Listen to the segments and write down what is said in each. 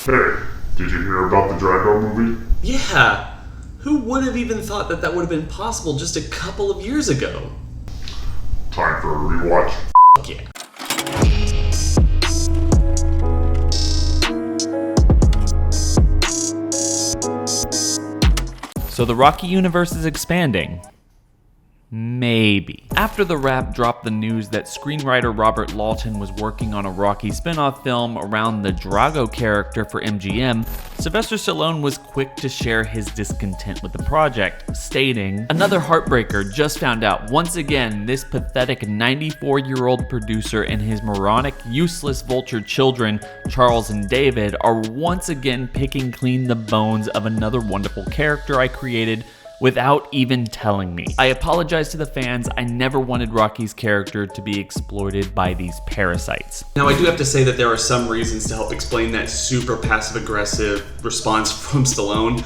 Hey, did you hear about the Drago movie? Yeah, who would have even thought that would have been possible just a couple of years ago? Time for a rewatch. Fuck yeah. So the Rocky universe is expanding. Maybe. After The Wrap dropped the news that screenwriter Robert Lawton was working on a Rocky spin-off film around the Drago character for MGM, Sylvester Stallone was quick to share his discontent with the project, stating, "Another heartbreaker, just found out. Once again, this pathetic 94-year-old producer and his moronic, useless vulture children, Charles and David, are once again picking clean the bones of another wonderful character I created without even telling me. I apologize to the fans. I never wanted Rocky's character to be exploited by these parasites." Now, I do have to say that there are some reasons to help explain that super passive-aggressive response from Stallone,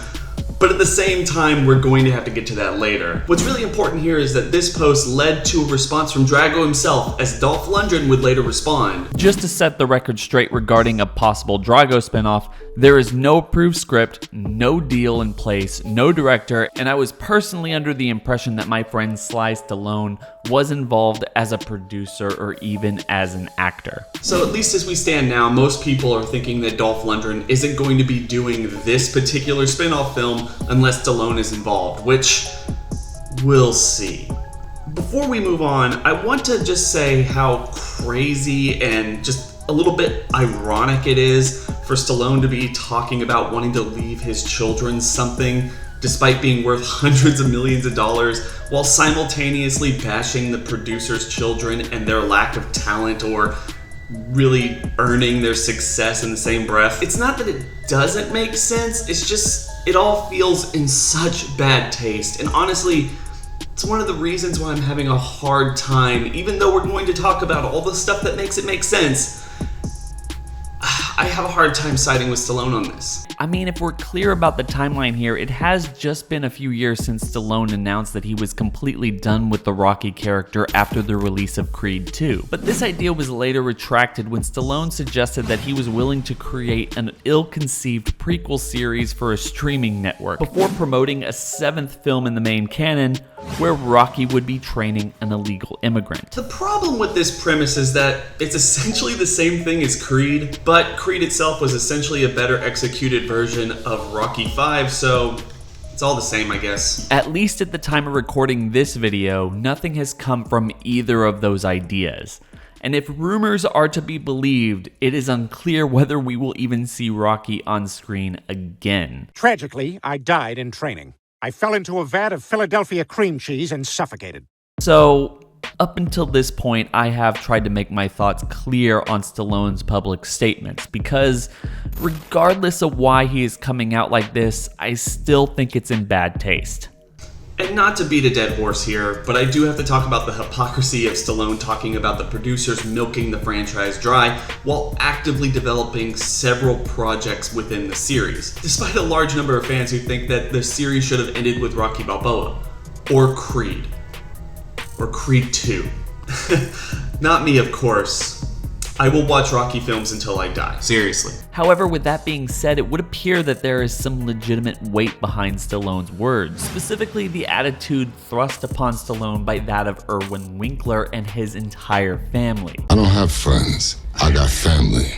but at the same time, we're going to have to get to that later. What's really important here is that this post led to a response from Drago himself, as Dolph Lundgren would later respond. Just to set the record straight regarding a possible Drago spinoff, there is no approved script, no deal in place, no director, and I was personally under the impression that my friend Sly Stallone was involved as a producer or even as an actor. So at least as we stand now, most people are thinking that Dolph Lundgren isn't going to be doing this particular spin-off film unless Stallone is involved, which we'll see. Before we move on, I want to just say how crazy and just a little bit ironic it is for Stallone to be talking about wanting to leave his children something despite being worth hundreds of millions of dollars, while simultaneously bashing the producer's children and their lack of talent or really earning their success in the same breath. It's not that it doesn't make sense, it's just it all feels in such bad taste. And honestly, it's one of the reasons why I'm having a hard time, even though we're going to talk about all the stuff that makes it make sense, I have a hard time siding with Stallone on this. I mean, if we're clear about the timeline here, it has just been a few years since Stallone announced that he was completely done with the Rocky character after the release of Creed 2. But this idea was later retracted when Stallone suggested that he was willing to create an ill-conceived prequel series for a streaming network, before promoting a 7th film in the main canon, where Rocky would be training an illegal immigrant. The problem with this premise is that it's essentially the same thing as Creed, but Creed itself was essentially a better executed version of Rocky 5, so it's all the same, I guess. At least at the time of recording this video, nothing has come from either of those ideas. And if rumors are to be believed, it is unclear whether we will even see Rocky on screen again. Tragically, I died in training. I fell into a vat of Philadelphia cream cheese and suffocated. So, up until this point, I have tried to make my thoughts clear on Stallone's public statements, because regardless of why he is coming out like this, I still think it's in bad taste. And not to beat a dead horse here, but I do have to talk about the hypocrisy of Stallone talking about the producers milking the franchise dry while actively developing several projects within the series, despite a large number of fans who think that the series should have ended with Rocky Balboa, or Creed 2. Not me, of course. I will watch Rocky films until I die, seriously. However, with that being said, it would appear that there is some legitimate weight behind Stallone's words, specifically the attitude thrust upon Stallone by that of Winkler and his entire family. I don't have friends, I got family.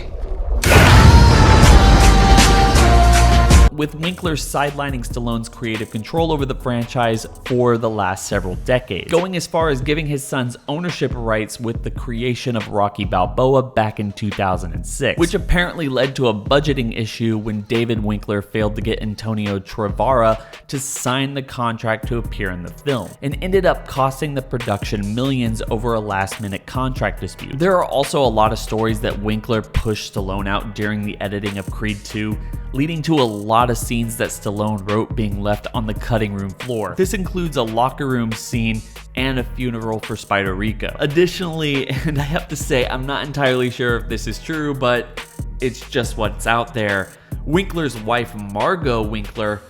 With Winkler sidelining Stallone's creative control over the franchise for the last several decades, going as far as giving his sons ownership rights with the creation of Rocky Balboa back in 2006, which apparently led to a budgeting issue when David Winkler failed to get Antonio Trevorrow to sign the contract to appear in the film, and ended up costing the production millions over a last-minute contract dispute. There are also a lot of stories that Winkler pushed Stallone out during the editing of Creed 2, leading to a lot of scenes that Stallone wrote being left on the cutting room floor. This includes a locker room scene and a funeral for Spider Rico. Additionally, and I have to say, I'm not entirely sure if this is true, but it's just what's out there, Winkler's wife Margot Winkler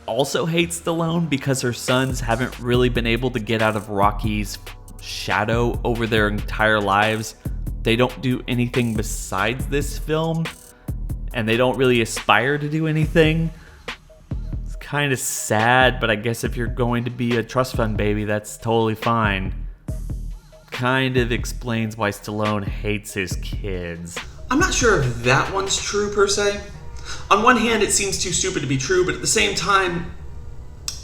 also hates Stallone because her sons haven't really been able to get out of Rocky's shadow over their entire lives. They don't do anything besides this film. and they don't really aspire to do anything. It's kind of sad, but I guess if you're going to be a trust fund baby, that's totally fine. Kind of explains why Stallone hates his kids. I'm not sure if that one's true per se. On one hand, it seems too stupid to be true, but at the same time,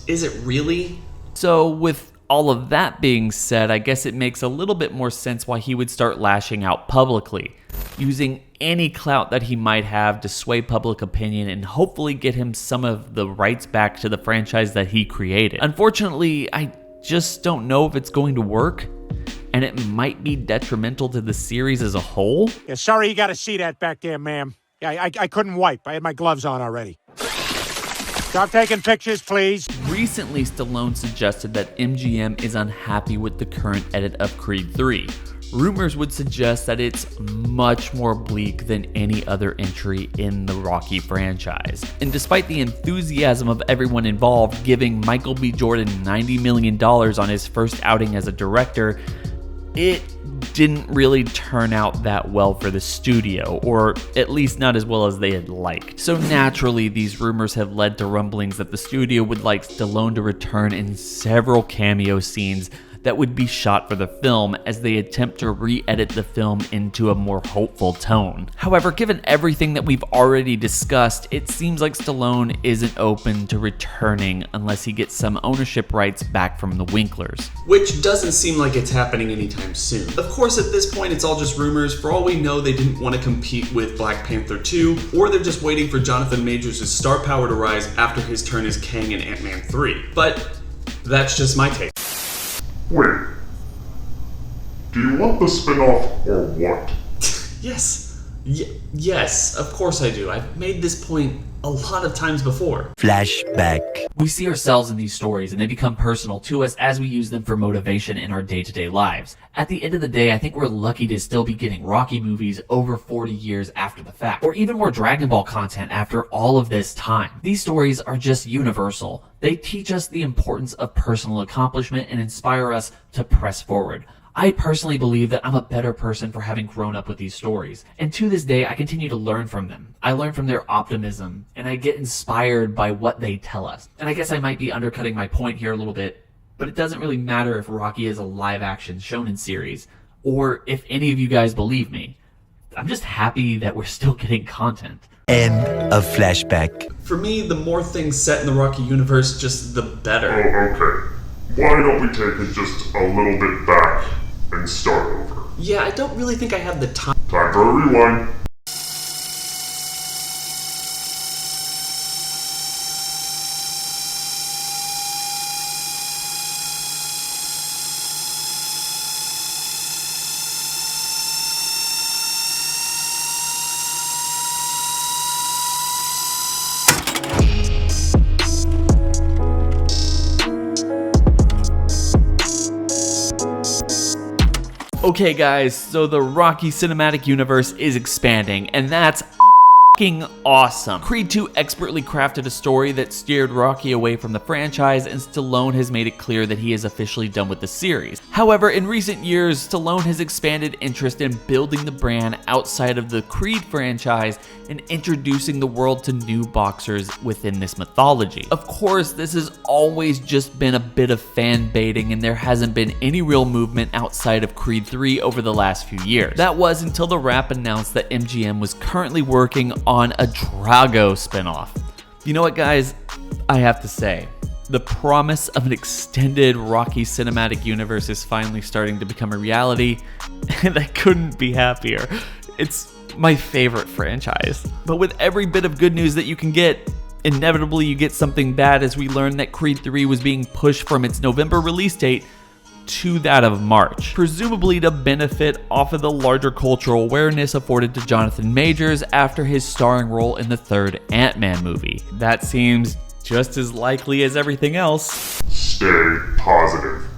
is it really? So with all of that being said, I guess it makes a little bit more sense why he would start lashing out publicly, using any clout that he might have to sway public opinion and hopefully get him some of the rights back to the franchise that he created. Unfortunately, I just don't know if it's going to work, and it might be detrimental to the series as a whole. Yeah, sorry you got to see that back there, ma'am. Yeah, I couldn't wipe. I had my gloves on already. Stop taking pictures, please. Recently, Stallone suggested that MGM is unhappy with the current edit of Creed 3. Rumors would suggest that it's much more bleak than any other entry in the Rocky franchise. And despite the enthusiasm of everyone involved giving Michael B. Jordan $90 million on his first outing as a director, it didn't really turn out that well for the studio, or at least not as well as they had liked. So naturally, these rumors have led to rumblings that the studio would like Stallone to return in several cameo scenes that would be shot for the film as they attempt to re-edit the film into a more hopeful tone. However, given everything that we've already discussed, it seems like Stallone isn't open to returning unless he gets some ownership rights back from the Winklers. Which Doesn't seem like it's happening anytime soon. Of course, at this point, it's all just rumors. For all we know, they didn't want to compete with Black Panther 2, or they're just waiting for Jonathan Majors' star power to rise after his turn as Kang in Ant-Man 3. But that's just my take. Wait. Do you want the spinoff or what? Yes. Yes, of course I do. I've made this point a lot of times before. Flashback. We see ourselves in these stories and they become personal to us as we use them for motivation in our day-to-day lives. At the end of the day, I think we're lucky to still be getting Rocky movies over 40 years after the fact, or even more Dragon Ball content after all of this time. These stories are just universal. They teach us the importance of personal accomplishment and inspire us to press forward. I personally believe that I'm a better person for having grown up with these stories. And to this day, I continue to learn from them. I learn from their optimism, and I get inspired by what they tell us. And I guess I might be undercutting my point here a little bit, but it doesn't really matter if Rocky is a live-action shonen series, or if any of you guys believe me. I'm just happy that we're still getting content. End of flashback. For me, the more things set in the Rocky universe, just the better. Oh, okay. Why don't we take it just a little bit back and start over? Yeah, I don't really think I have the time. Time for a rewind. Okay guys, so the Rocky cinematic universe is expanding, and that's f***ing awesome. Creed 2 expertly crafted a story that steered Rocky away from the franchise, and Stallone has made it clear that he is officially done with the series. However, in recent years, Stallone has expanded interest in building the brand outside of the Creed franchise and introducing the world to new boxers within this mythology. Of course, this has always just been a bit of fan baiting, and there hasn't been any real movement outside of Creed 3 over the last few years. That was until The Wrap announced that MGM was currently working on a Drago spinoff. You know what, guys? I have to say, the promise of an extended Rocky cinematic universe is finally starting to become a reality, and I couldn't be happier. It's my favorite franchise. But with every bit of good news that you can get, inevitably you get something bad, as we learned that Creed 3 was being pushed from its November release date to that of March, presumably to benefit off of the larger cultural awareness afforded to Jonathan Majors after his starring role in the third Ant-Man movie. That seems just as likely as everything else. Stay positive.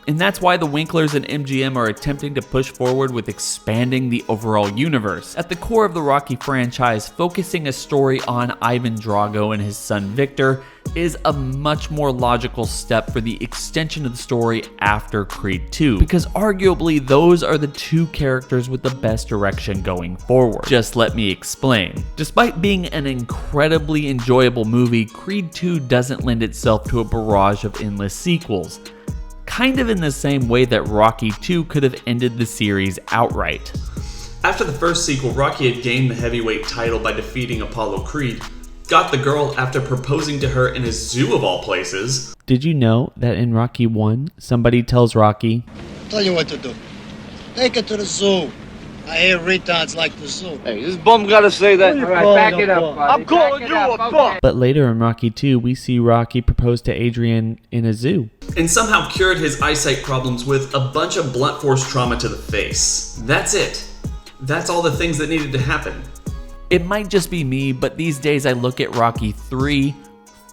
And that's why the Winklers and MGM are attempting to push forward with expanding the overall universe. At the core of the Rocky franchise, focusing a story on Ivan Drago and his son Victor, is a much more logical step for the extension of the story after Creed 2, because arguably those are the two characters with the best direction going forward. Just let me explain. Despite being an incredibly enjoyable movie, Creed 2 doesn't lend itself to a barrage of endless sequels, kind of in the same way that Rocky 2 could have ended the series outright. After the first sequel, Rocky had gained the heavyweight title by defeating Apollo Creed, got the girl after proposing to her in a zoo of all places. Did you know that in Rocky 1, somebody tells Rocky, Tell you what to do. Take it to the zoo. I hear retards like the zoo. Hey, this bum gotta say that. All right, back it up, buddy. I'm calling you a bum. But later in Rocky 2, we see Rocky propose to Adrian in a zoo. And somehow cured his eyesight problems with a bunch of blunt force trauma to the face. That's it. That's all the things that needed to happen. It might just be me, but these days I look at Rocky 3,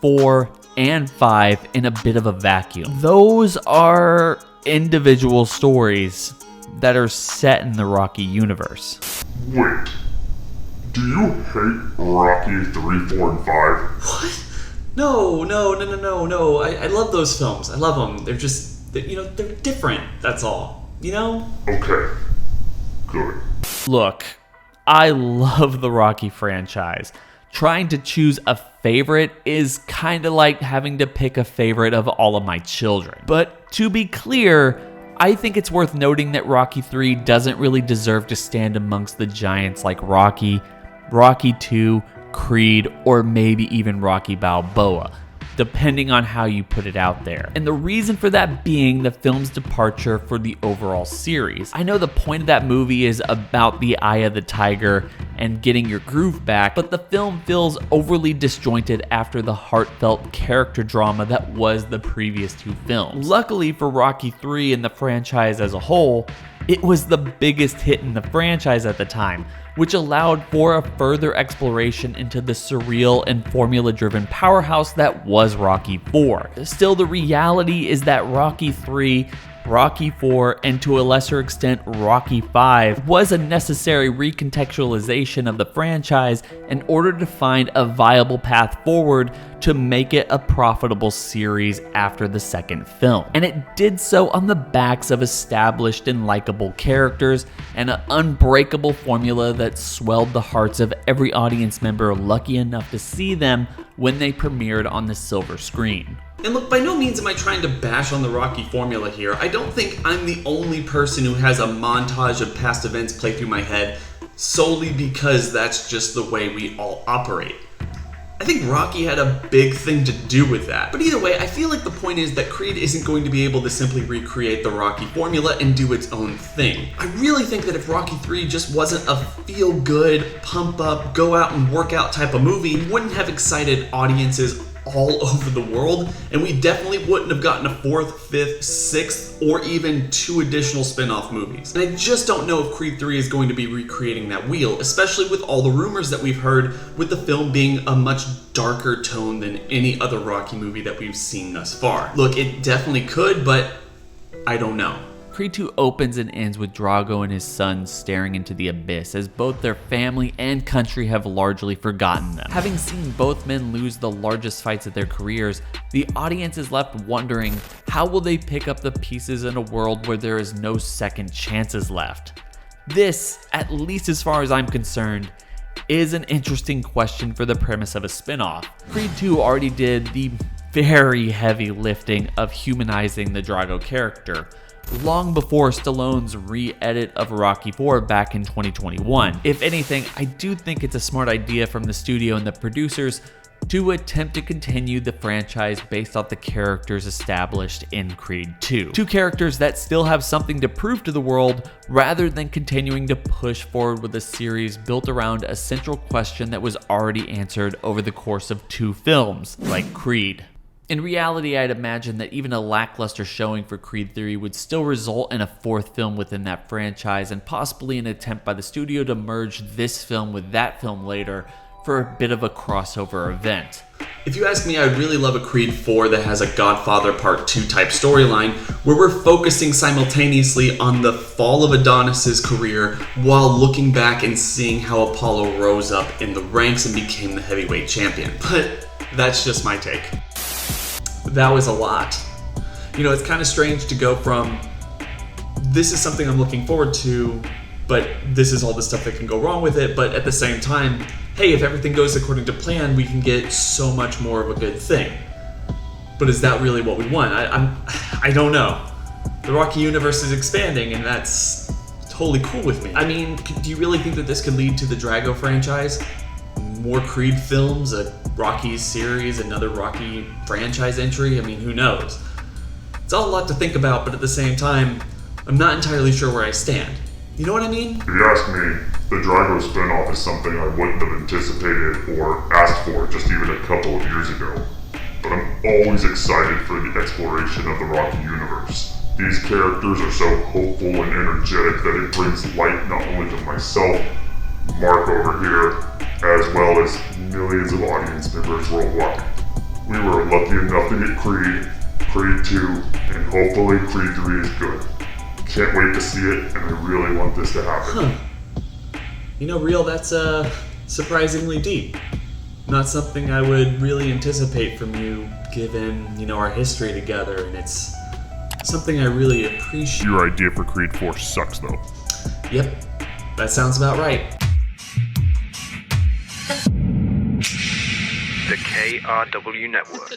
4, and 5 in a bit of a vacuum. Those are individual stories that are set in the Rocky universe. Wait, do you hate Rocky 3, 4, and 5? What? No. I love those films. I love them. They're just, they're different. That's all. Okay, good. Look, I love the Rocky franchise. Trying to choose a favorite is kind of like having to pick a favorite of all of my children. But to be clear, I think it's worth noting that Rocky 3 doesn't really deserve to stand amongst the giants like Rocky, Rocky 2, Creed, or maybe even Rocky Balboa, depending on how you put it out there. And the reason for that being the film's departure for the overall series. I know the point of that movie is about the eye of the tiger and getting your groove back, but the film feels overly disjointed after the heartfelt character drama that was the previous two films. Luckily for Rocky 3 and the franchise as a whole, it was the biggest hit in the franchise at the time, which allowed for a further exploration into the surreal and formula-driven powerhouse that was Rocky 4. Still, the reality is that Rocky 3, Rocky 4, and to a lesser extent Rocky 5 was a necessary recontextualization of the franchise in order to find a viable path forward to make it a profitable series after the second film. And it did so on the backs of established and likable characters and an unbreakable formula that swelled the hearts of every audience member lucky enough to see them when they premiered on the silver screen. And look, by no means am I trying to bash on the Rocky formula here. I don't think I'm the only person who has a montage of past events play through my head solely because that's just the way we all operate. I think Rocky had a big thing to do with that. But either way, I feel like the point is that Creed isn't going to be able to simply recreate the Rocky formula and do its own thing. I really think that if Rocky 3 just wasn't a feel-good, pump-up, go-out-and-work-out type of movie, it wouldn't have excited audiences all over the world, and we definitely wouldn't have gotten a 4th, 5th, 6th, or even 2 additional spin-off movies. And I just don't know if Creed 3 is going to be recreating that wheel, especially with all the rumors that we've heard with the film being a much darker tone than any other Rocky movie that we've seen thus far. Look, it definitely could, but I don't know. Creed 2 opens and ends with Drago and his sons staring into the abyss as both their family and country have largely forgotten them. Having seen both men lose the largest fights of their careers, the audience is left wondering how will they pick up the pieces in a world where there is no second chances left. This, at least as far as I'm concerned, is an interesting question for the premise of a spin-off. Creed 2 already did the very heavy lifting of humanizing the Drago character, long before Stallone's re-edit of Rocky 4 back in 2021. If anything, I do think it's a smart idea from the studio and the producers to attempt to continue the franchise based off the characters established in Creed 2. Two characters that still have something to prove to the world, rather than continuing to push forward with a series built around a central question that was already answered over the course of 2 films, like Creed. In reality, I'd imagine that even a lackluster showing for Creed 3 would still result in a 4th film within that franchise, and possibly an attempt by the studio to merge this film with that film later for a bit of a crossover event. If you ask me, I would really love a Creed 4 that has a Godfather Part 2 type storyline where we're focusing simultaneously on the fall of Adonis's career while looking back and seeing how Apollo rose up in the ranks and became the heavyweight champion. But that's just my take. that was a lot. You know, it's kind of strange to go from, this is something I'm looking forward to, but this is all the stuff that can go wrong with it, but at the same time, hey, if everything goes according to plan, we can get so much more of a good thing. But is that really what we want? I don't know. The Rocky universe is expanding, and that's totally cool with me. I mean, do you really think that this could lead to the Drago franchise? More Creed films, a Rocky series, another Rocky franchise entry? I mean, who knows? It's all a lot to think about, but at the same time, I'm not entirely sure where I stand. You know what I mean? If you ask me, the Drago spinoff is something I wouldn't have anticipated or asked for just even a couple of years ago. But I'm always excited for the exploration of the Rocky universe. These characters are so hopeful and energetic that it brings light not only to myself, Mark over here, as well as millions of audience members worldwide. We were lucky enough to get Creed, Creed 2, and hopefully Creed 3 is good. Can't wait to see it, and I really want this to happen. You know, Real, that's surprisingly deep. Not something I would really anticipate from you, given, you know, our history together, and it's something I really appreciate. Your idea for Creed 4 sucks, though. Yep, that sounds about right. The KRW Network.